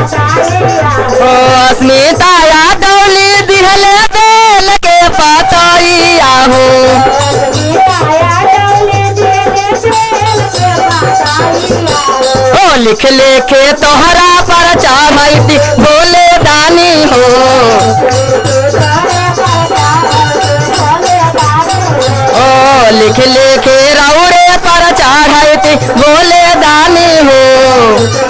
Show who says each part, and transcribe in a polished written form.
Speaker 1: ओ अस्मिता यादव ली दिहले बेल के पतैया हो। ओ लिख लेके तोहरा पर चढ़ैती बोले दानी हो। ओ लिख लेके रौड़े पर चढ़ैती बोले दानी हो।